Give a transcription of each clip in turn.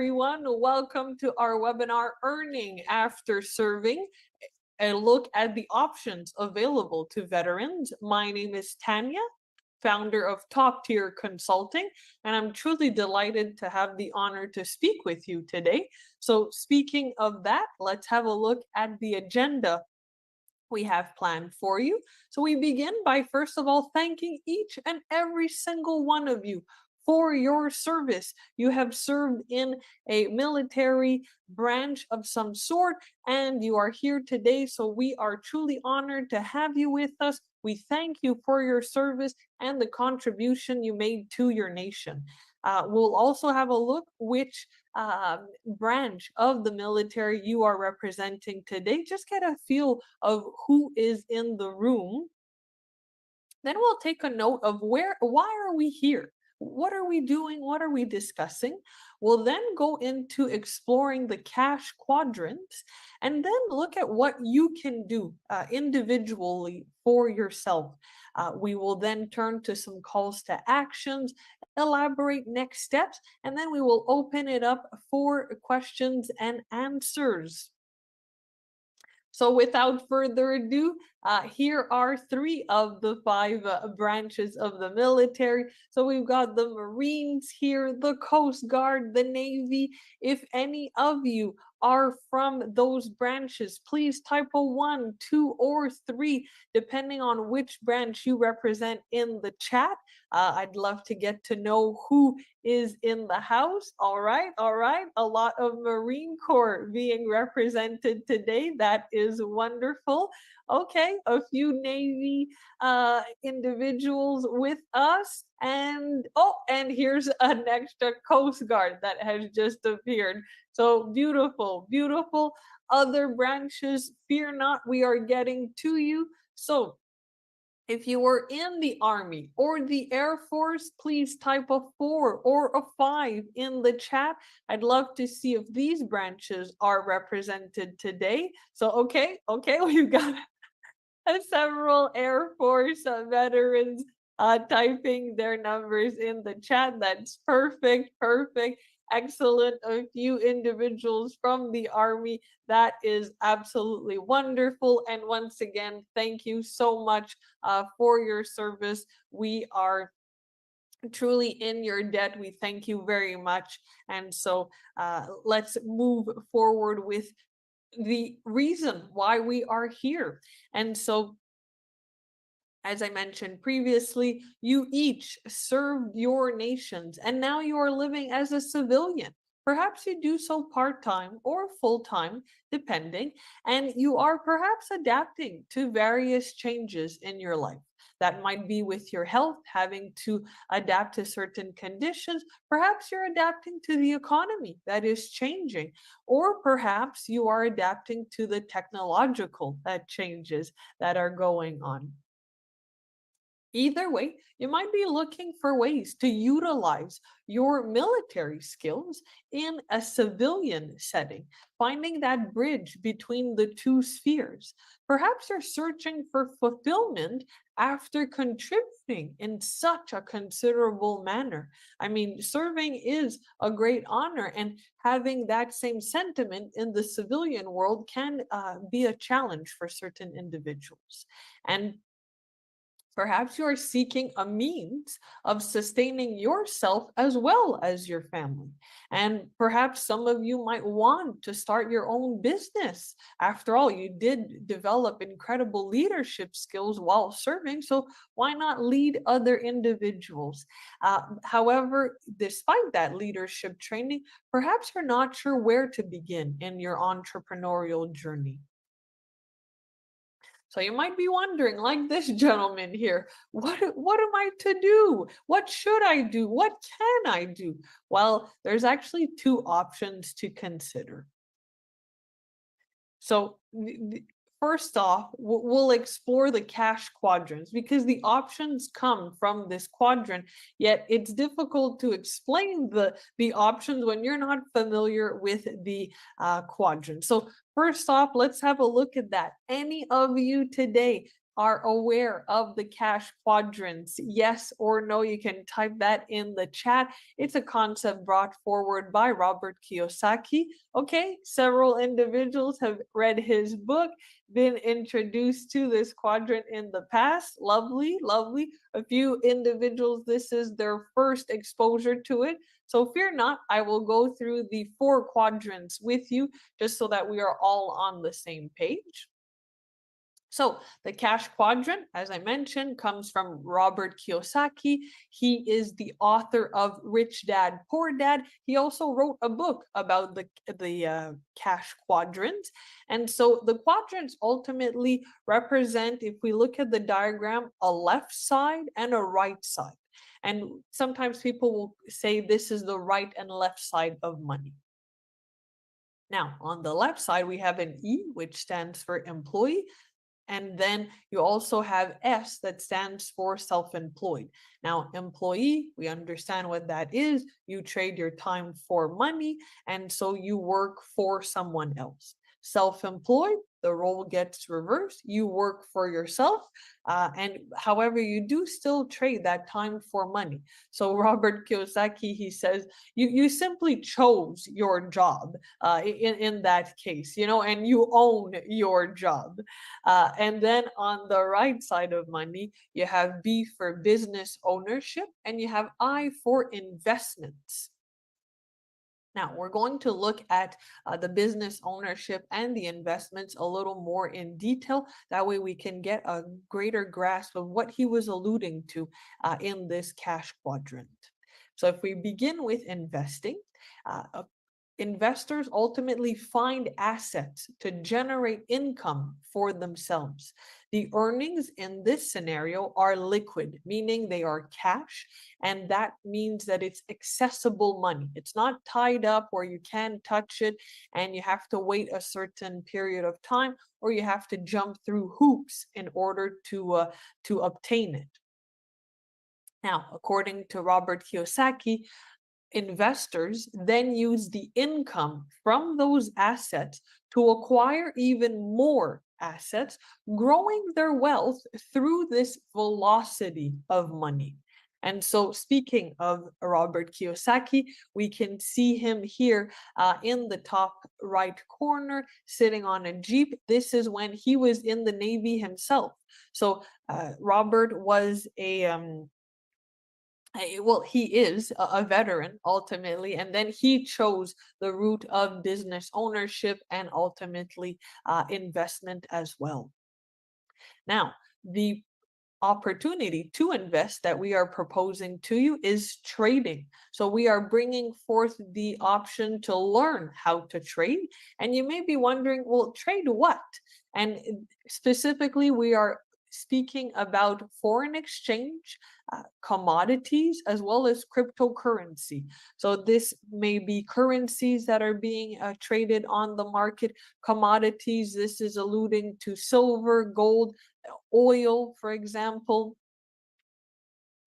everyone. Welcome to our webinar, Earning After Serving, a look at the options available to veterans. My name is Tanya, founder of Top Tier Consulting, and I'm truly delighted to have the honor to speak with you today. So, speaking of that, let's have a look at the agenda we have planned for you. So we begin by first of all thanking each and every single one of you for your service. You have served in a military branch of some sort and you are here today. So we are truly honored to have you with us. We thank you for your service and the contribution you made to your nation. We'll also have a look which branch of the military you are representing today. Just get a feel of who is in the room. Then we'll take a note of why are we here? What are we doing? What are we discussing? We'll then go into exploring the cash quadrants and then look at what you can do individually for yourself. We will then turn to some calls to actions, elaborate next steps, and then we will open it up for questions and answers. So without further ado, here are three of the five branches of the military. So we've got the Marines here, the Coast Guard, the Navy. If any of you are from those branches, please type a 1, 2, or 3, depending on which branch you represent in the chat. I'd love to get to know who is in the house. All right, all right. A lot of Marine Corps being represented today. That is wonderful. Okay, a few Navy individuals with us. And oh, and here's an extra Coast Guard that has just appeared. So beautiful, beautiful. Other branches, fear not, we are getting to you. So if you were in the Army or the Air Force, please type a 4 or a 5 in the chat. I'd love to see if these branches are represented today. So, okay, we've got several Air Force veterans typing their numbers in the chat. That's perfect, perfect. Excellent. A few individuals from the Army. That is absolutely wonderful. And once again, thank you so much for your service. We are truly in your debt. We thank you very much. And so let's move forward with the reason why we are here. And so, as I mentioned previously, you each served your nations and now you are living as a civilian. Perhaps you do so part-time or full-time, depending, and you are perhaps adapting to various changes in your life. That might be with your health, having to adapt to certain conditions. Perhaps you're adapting to the economy that is changing, or perhaps you are adapting to the technological changes that are going on. Either way, you might be looking for ways to utilize your military skills in a civilian setting, finding that bridge between the two spheres. Perhaps you're searching for fulfillment after contributing in such a considerable manner. I mean, serving is a great honor, and having that same sentiment in the civilian world can be a challenge for certain individuals. And perhaps you are seeking a means of sustaining yourself as well as your family. And perhaps some of you might want to start your own business. After all, you did develop incredible leadership skills while serving, so why not lead other individuals? However, despite that leadership training, perhaps you're not sure where to begin in your entrepreneurial journey. So you might be wondering, like this gentleman here, what am I to do? What should I do? What can I do? Well, there's actually two options to consider. So first off, we'll explore the cash quadrants because the options come from this quadrant, yet it's difficult to explain the options when you're not familiar with the quadrant. So first off, let's have a look at that. Any of you today are aware of the cash quadrants? Yes or no? You can type that in the chat. It's a concept brought forward by Robert Kiyosaki. Okay, several individuals have read his book, been introduced to this quadrant in the past. Lovely, lovely. A few individuals, this is their first exposure to it. So fear not, I will go through the 4 quadrants with you just so that we are all on the same page. So the cash quadrant, as I mentioned, comes from Robert Kiyosaki. He is the author of Rich Dad, Poor Dad. He also wrote a book about the cash quadrant. And so the quadrants ultimately represent, if we look at the diagram, a left side and a right side. And sometimes people will say this is the right and left side of money. Now, on the left side, we have an E, which stands for employee. And then you also have S that stands for self-employed. Now, employee, we understand what that is. You trade your time for money, and so you work for someone else. Self-employed, the role gets reversed. You work for yourself, and however, you do still trade that time for money. So Robert Kiyosaki, he says, you simply chose your job in that case, and you own your job. And then on the right side of money, you have B for business ownership, and you have I for investments. Now, we're going to look at the business ownership and the investments a little more in detail. That way we can get a greater grasp of what he was alluding to in this cash quadrant. So if we begin with investing, investors ultimately find assets to generate income for themselves. The earnings in this scenario are liquid, meaning they are cash, and that means that it's accessible money. It's not tied up where you can't touch it and you have to wait a certain period of time, or you have to jump through hoops in order to obtain it. Now, according to Robert Kiyosaki, investors then use the income from those assets to acquire even more assets, growing their wealth through this velocity of money. And so, speaking of Robert Kiyosaki, we can see him here in the top right corner, sitting on a Jeep. This is when he was in the Navy himself. So, Robert was well, he is a veteran ultimately, and then he chose the route of business ownership and ultimately investment as well. Now, the opportunity to invest that we are proposing to you is trading. So we are bringing forth the option to learn how to trade. And you may be wondering, well, trade what? And specifically, we are speaking about foreign exchange, commodities, as well as cryptocurrency. So this may be currencies that are being traded on the market, commodities. This is alluding to silver, gold, oil, for example.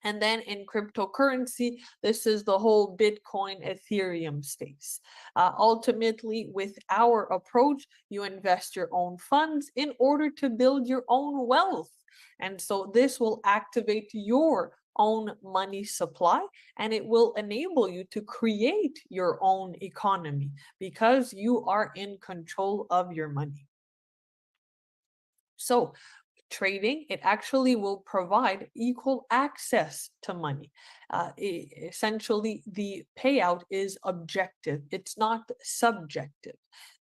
And then in cryptocurrency, this is the whole Bitcoin, Ethereum space. Ultimately, with our approach, you invest your own funds in order to build your own wealth. And so this will activate your own money supply, and it will enable you to create your own economy because you are in control of your money. So trading, it actually will provide equal access to money. Essentially, the payout is objective, it's not subjective.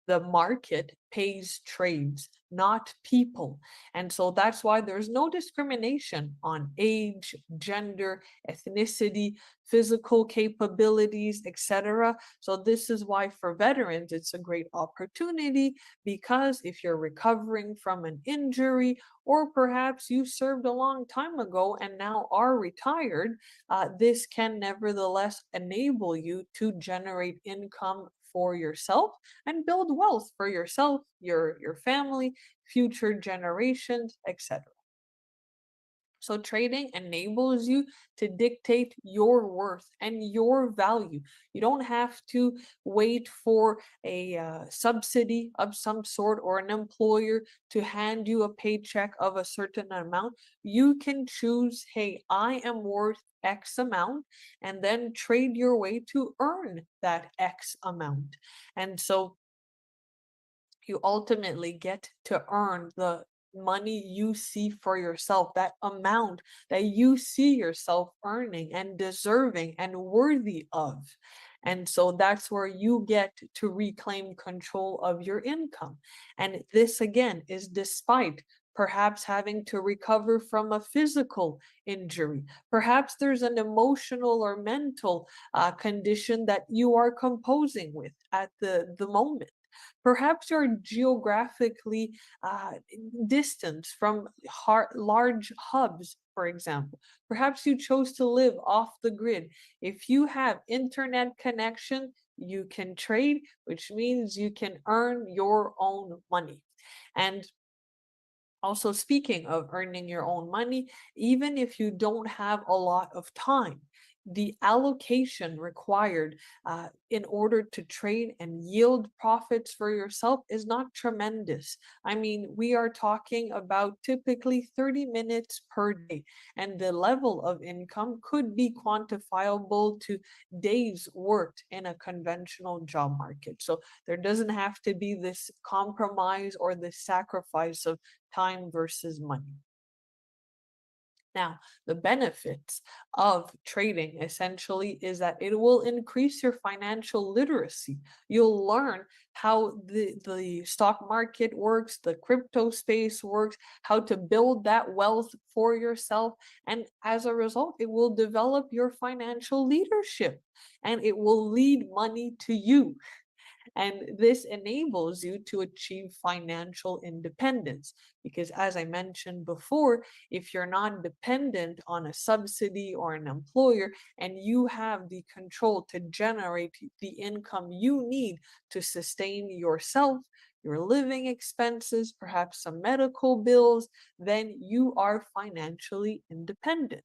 The market pays trades, not people. And so that's why there's no discrimination on age, gender, ethnicity, physical capabilities, etc. So this is why for veterans, it's a great opportunity because if you're recovering from an injury, or perhaps you served a long time ago and now are retired, this can nevertheless enable you to generate income for yourself and build wealth for yourself, your family, future generations, etc. So trading enables you to dictate your worth and your value. You don't have to wait for a subsidy of some sort or an employer to hand you a paycheck of a certain amount. You can choose, hey, I am worth X amount, and then trade your way to earn that X amount. And so you ultimately get to earn the money you see for yourself, that amount that you see yourself earning and deserving and worthy of. And so that's where you get to reclaim control of your income. And this again is despite perhaps having to recover from a physical injury. Perhaps there's an emotional or mental condition that you are composing with at the moment. Perhaps you're geographically distant from large hubs, for example. Perhaps you chose to live off the grid. If you have internet connection, you can trade, which means you can earn your own money. And also, speaking of earning your own money, even if you don't have a lot of time, the allocation required in order to trade and yield profits for yourself is not tremendous. I mean, we are talking about typically 30 minutes per day, and the level of income could be quantifiable to days worked in a conventional job market. So there doesn't have to be this compromise or this sacrifice of time versus money. Now, the benefits of trading essentially is that it will increase your financial literacy. You'll learn how the stock market works, the crypto space works, how to build that wealth for yourself. And as a result, it will develop your financial leadership and it will lead money to you. And this enables you to achieve financial independence. Because, as I mentioned before, if you're not dependent on a subsidy or an employer and you have the control to generate the income you need to sustain yourself, your living expenses, perhaps some medical bills, then you are financially independent.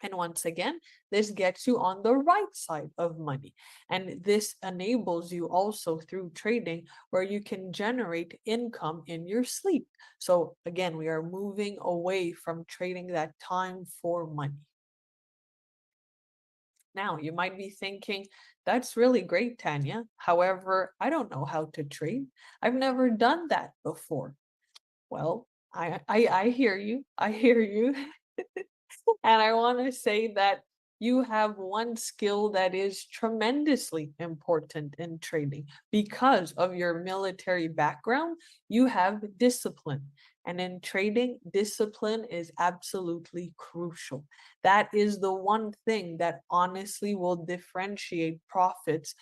And once again, this gets you on the right side of money. And this enables you also through trading where you can generate income in your sleep. So again, we are moving away from trading that time for money. Now, you might be thinking, that's really great, Tanya. However, I don't know how to trade. I've never done that before. Well, I hear you. I hear you. And I want to say that you have one skill that is tremendously important in trading. Because of your military background, you have discipline. And in trading, discipline is absolutely crucial. That is the one thing that honestly will differentiate profits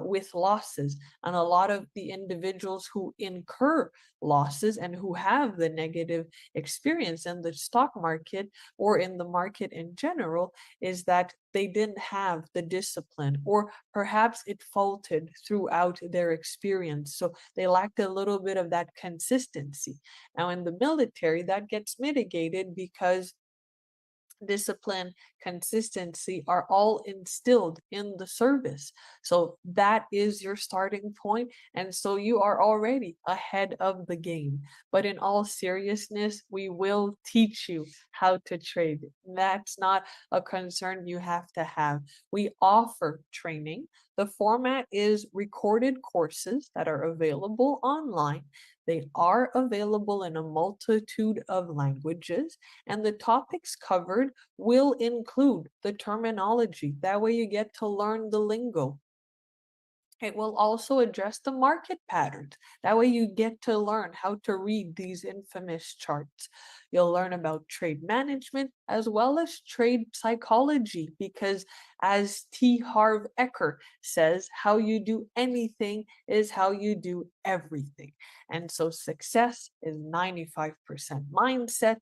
with losses. And a lot of the individuals who incur losses and who have the negative experience in the stock market or in the market in general is that they didn't have the discipline, or perhaps it faltered throughout their experience. So they lacked a little bit of that consistency. Now, in the military, that gets mitigated because discipline, consistency are all instilled in the service. So that is your starting point, and so you are already ahead of the game. But in all seriousness, we will teach you how to trade. That's not a concern you have to have. We offer training. The format is recorded courses that are available online. They are available in a multitude of languages, and the topics covered will include the terminology. That way, you get to learn the lingo. It will also address the market patterns. That way, you get to learn how to read these infamous charts. You'll learn about trade management as well as trade psychology, because as T. Harv Eker says, how you do anything is how you do everything. And so, success is 95% mindset,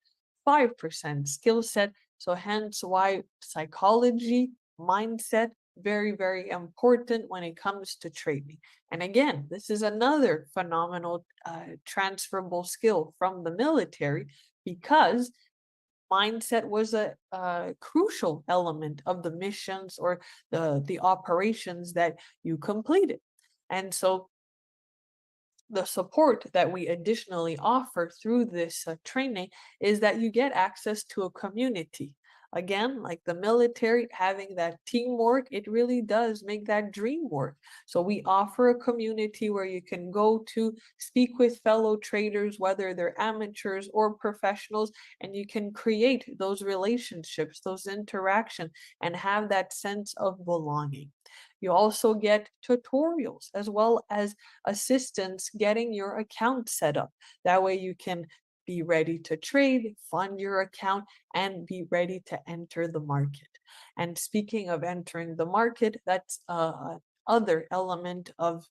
5% skill set. So, hence why psychology, mindset, very, very important when it comes to trading. And again, this is another phenomenal transferable skill from the military because mindset was a crucial element of the missions or the operations that you completed. And so the support that we additionally offer through this training is that you get access to a community. Again, like the military, having that teamwork, it really does make that dream work. So we offer a community where you can go to speak with fellow traders, whether they're amateurs or professionals, and you can create those relationships, those interactions, and have that sense of belonging. You also get tutorials as well as assistance getting your account set up. That way you can be ready to trade, fund your account, and be ready to enter the market. And speaking of entering the market, that's other element of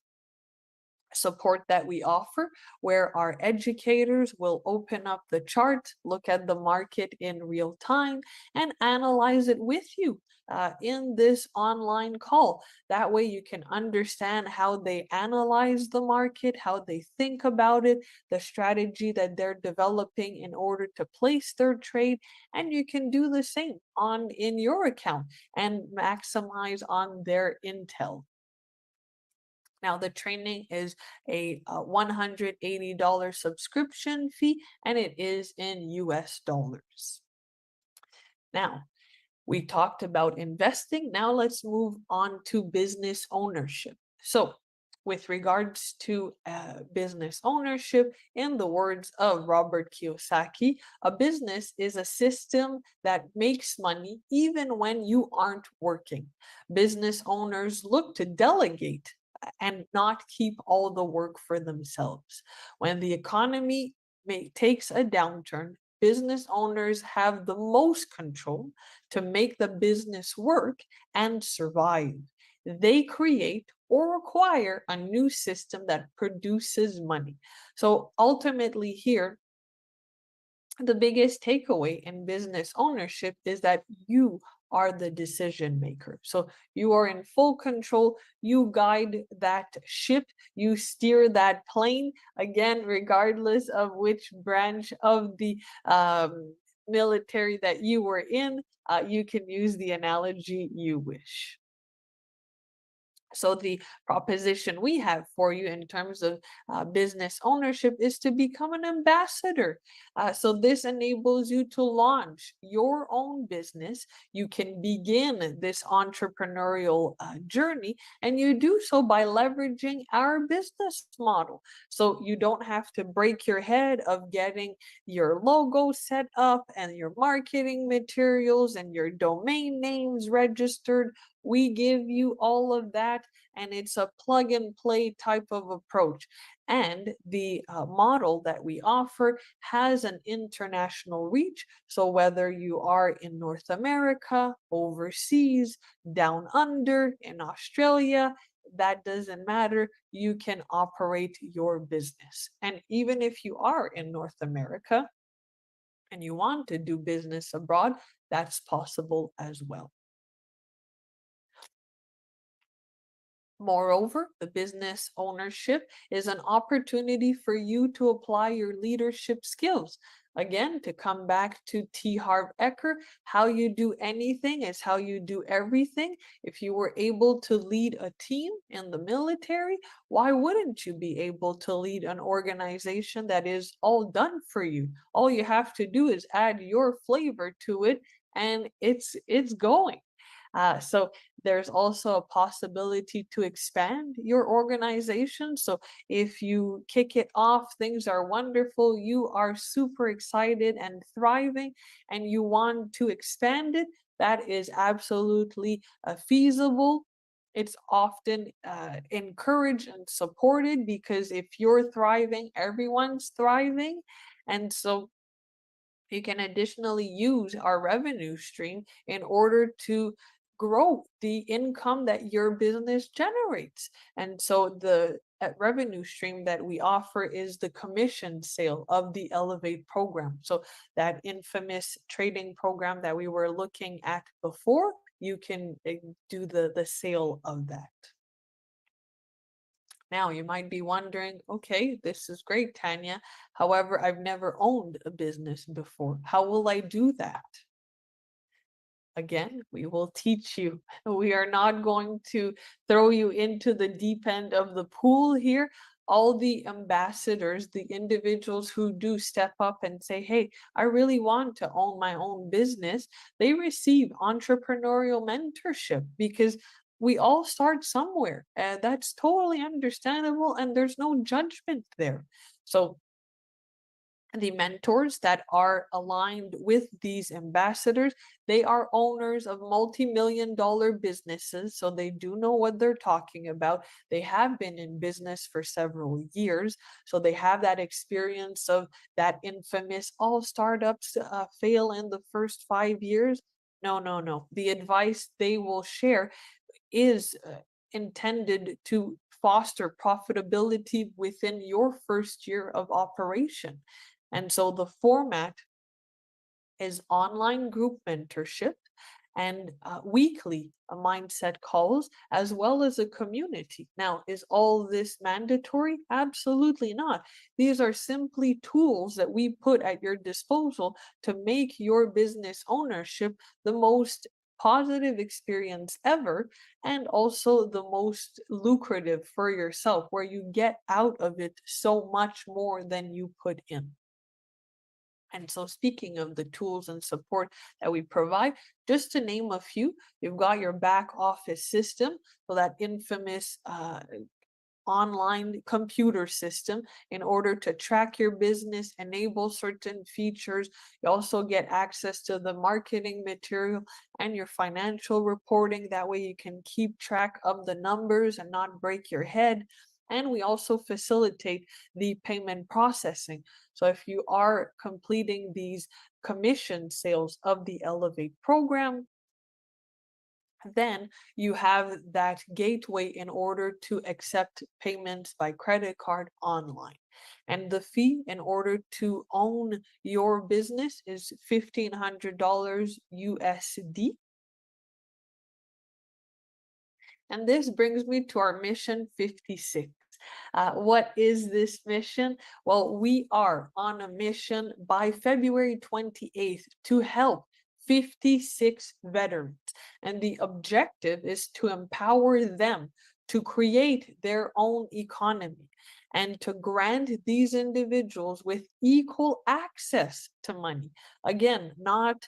support that we offer, where our educators will open up the chart, look at the market in real time, and analyze it with you in this online call. That way you can understand how they analyze the market, how they think about it, the strategy that they're developing in order to place their trade, and you can do the same on in your account and maximize on their intel. Now, the training is a $180 subscription fee, and it is in US dollars. Now, we talked about investing. Now, let's move on to business ownership. So, with regards to business ownership, in the words of Robert Kiyosaki, a business is a system that makes money even when you aren't working. Business owners look to delegate and not keep all the work for themselves. When the economy takes a downturn, business owners have the most control to make the business work and survive. They create or acquire a new system that produces money. So ultimately, here, the biggest takeaway in business ownership is that you are the decision maker. So you are in full control. You guide that ship, you steer that plane, again, regardless of which branch of the military that you were in. You can use the analogy you wish. So the proposition we have for you in terms of business ownership is to become an ambassador. So this enables you to launch your own business. You can begin this entrepreneurial journey, and you do so by leveraging our business model. So you don't have to break your head of getting your logo set up and your marketing materials and your domain names registered. We give you all of that, and it's a plug and play type of approach. And the model that we offer has an international reach. So whether you are in North America, overseas, down under, in Australia, that doesn't matter. You can operate your business. And even if you are in North America and you want to do business abroad, that's possible as well. Moreover, the business ownership is an opportunity for you to apply your leadership skills. Again, to come back to T. Harv Eker, how you do anything is how you do everything. If you were able to lead a team in the military, why wouldn't you be able to lead an organization that is all done for you? All you have to do is add your flavor to it, and it's going. So there's also a possibility to expand your organization. So if you kick it off, things are wonderful, you are super excited and thriving, and you want to expand it, that is absolutely feasible. It's often encouraged and supported because if you're thriving, everyone's thriving. And so you can additionally use our revenue stream in order to grow the income that your business generates. And so the revenue stream that we offer is the commission sale of the Elevate program. So that infamous trading program that we were looking at before, you can do the sale of that. Now, you might be wondering, okay, this is great, Tanya. However, I've never owned a business before. How will I do that? Again, we will teach you. We are not going to throw you into the deep end of the pool here. All the ambassadors, the individuals who do step up and say, hey, I really want to own my own business, they receive entrepreneurial mentorship because we all start somewhere. And that's totally understandable, and there's no judgment there. So the mentors that are aligned with these ambassadors, they are owners of multi-million dollar businesses, so they do know what they're talking about. They have been in business for several years, so they have that experience of that infamous all startups fail in the first 5 years. No, no, no. The advice they will share is intended to foster profitability within your first year of operation. And so the format is online group mentorship and weekly mindset calls, as well as a community. Now, is all this mandatory? Absolutely not. These are simply tools that we put at your disposal to make your business ownership the most positive experience ever, and also the most lucrative for yourself, where you get out of it so much more than you put in. And so, speaking of the tools and support that we provide, just to name a few, you've got your back office system, so that infamous online computer system in order to track your business, enable certain features. You also get access to the marketing material and your financial reporting. That way you can keep track of the numbers and not break your head. And we also facilitate the payment processing. So if you are completing these commission sales of the Elevate program, then you have that gateway in order to accept payments by credit card online. And the fee in order to own your business is $1,500 USD. And this brings me to our mission 56. What is this mission? Well, we are on a mission by February 28th to help 56 veterans. And the objective is to empower them to create their own economy and to grant these individuals with equal access to money. Again, not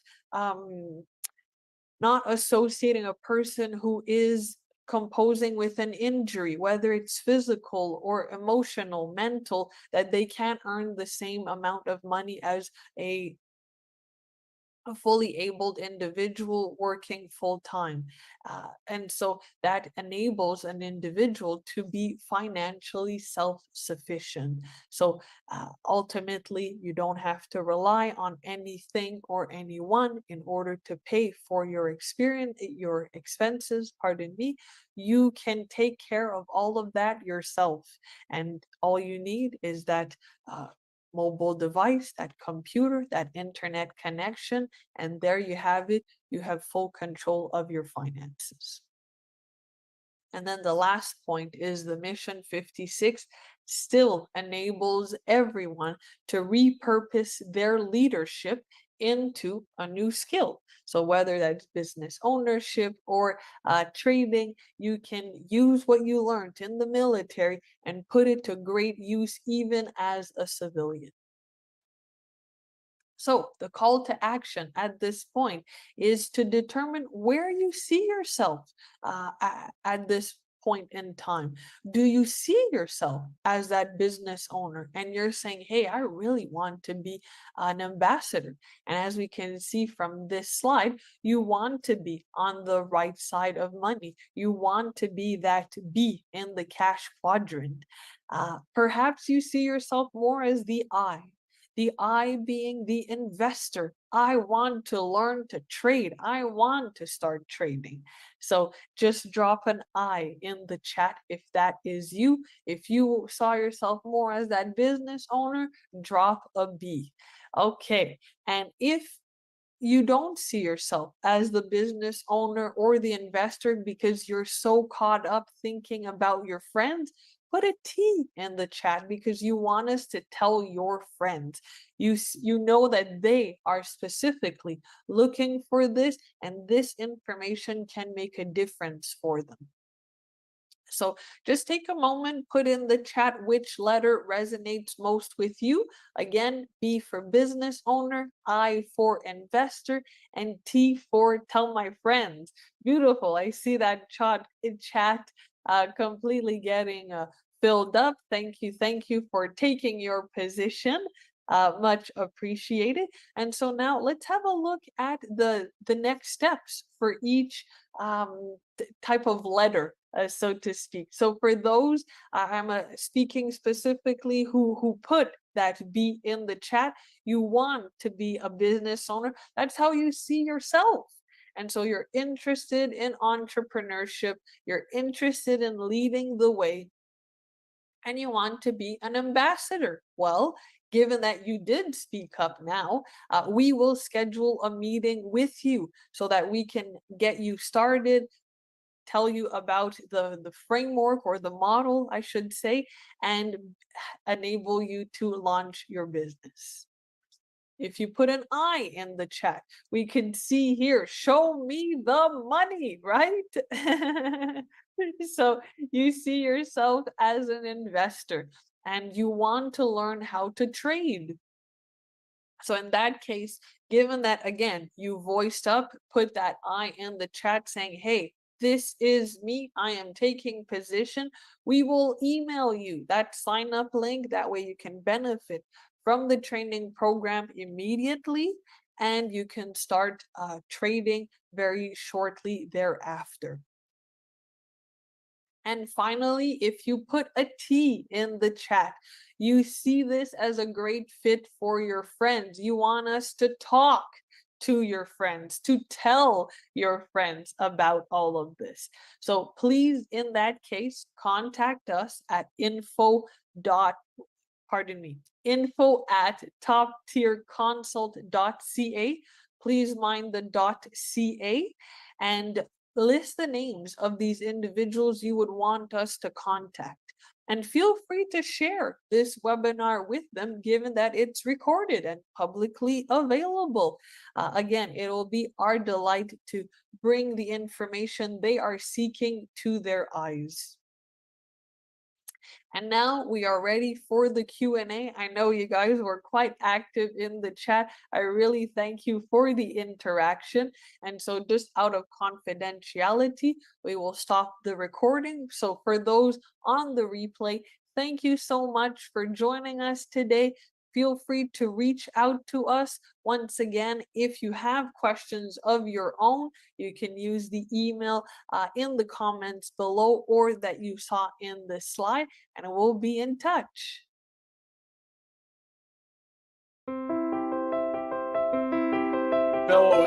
associating a person who is composing with an injury, whether it's physical or emotional, mental, that they can't earn the same amount of money as a fully abled individual working full time. And so that enables an individual to be financially self-sufficient. So ultimately, you don't have to rely on anything or anyone in order to pay for your experience, your expenses, pardon me. You can take care of all of that yourself. And all you need is that mobile device, that computer, that internet connection, and there you have it. You have full control of your finances. And then the last point is the Mission 56 still enables everyone to repurpose their leadership into a new skill. So whether that's business ownership or trading, you can use what you learned in the military and put it to great use even as a civilian. So the call to action at this point is to determine where you see yourself at this point in time. Do you see yourself as that business owner? And you're saying, hey, I really want to be an ambassador. And as we can see from this slide, you want to be on the right side of money. You want to be that B in the cash quadrant. Perhaps you see yourself more as the I being the investor. I want to learn to trade. I want to start trading. So just drop an I in the chat if that is you. If you saw yourself more as that business owner, drop a B. Okay. And if you don't see yourself as the business owner or the investor because you're so caught up thinking about your friends, put a T in the chat because you want us to tell your friends. You know that they are specifically looking for this, and this information can make a difference for them. So just take a moment, put in the chat which letter resonates most with you. Again, B for business owner, I for investor, and T for tell my friends. Beautiful. I see that chat completely getting filled up. Thank you. Thank you for taking your position. Much appreciated. And so now let's have a look at the next steps for each type of letter, so to speak. So for those, I'm speaking specifically who put that B in the chat. You want to be a business owner. That's how you see yourself. And so you're interested in entrepreneurship, you're interested in leading the way, and you want to be an ambassador. Well, given that you did speak up now, we will schedule a meeting with you so that we can get you started, tell you about the framework or the model, I should say, and enable you to launch your business. If you put an I in the chat, we can see here, show me the money, right? So you see yourself as an investor and you want to learn how to trade. So in that case, given that, again, you voiced up, put that I in the chat saying, hey, this is me, I am taking position, we will email you that sign up link. That way you can benefit from the training program immediately and you can start trading very shortly thereafter. And finally, if you put a T in the chat, you see this as a great fit for your friends. You want us to talk to your friends, to tell your friends about all of this. So please, in that case, contact us at info@toptierconsult.ca. Please mind the .ca and list the names of these individuals you would want us to contact. And feel free to share this webinar with them, given that it's recorded and publicly available. Again, it will be our delight to bring the information they are seeking to their eyes. And now we are ready for the Q&A. I know you guys were quite active in the chat. I really thank you for the interaction. And so just out of confidentiality, we will stop the recording. So for those on the replay, thank you so much for joining us today. Feel free to reach out to us. Once again, if you have questions of your own, you can use the email in the comments below or that you saw in the slide, and we'll be in touch. Fellow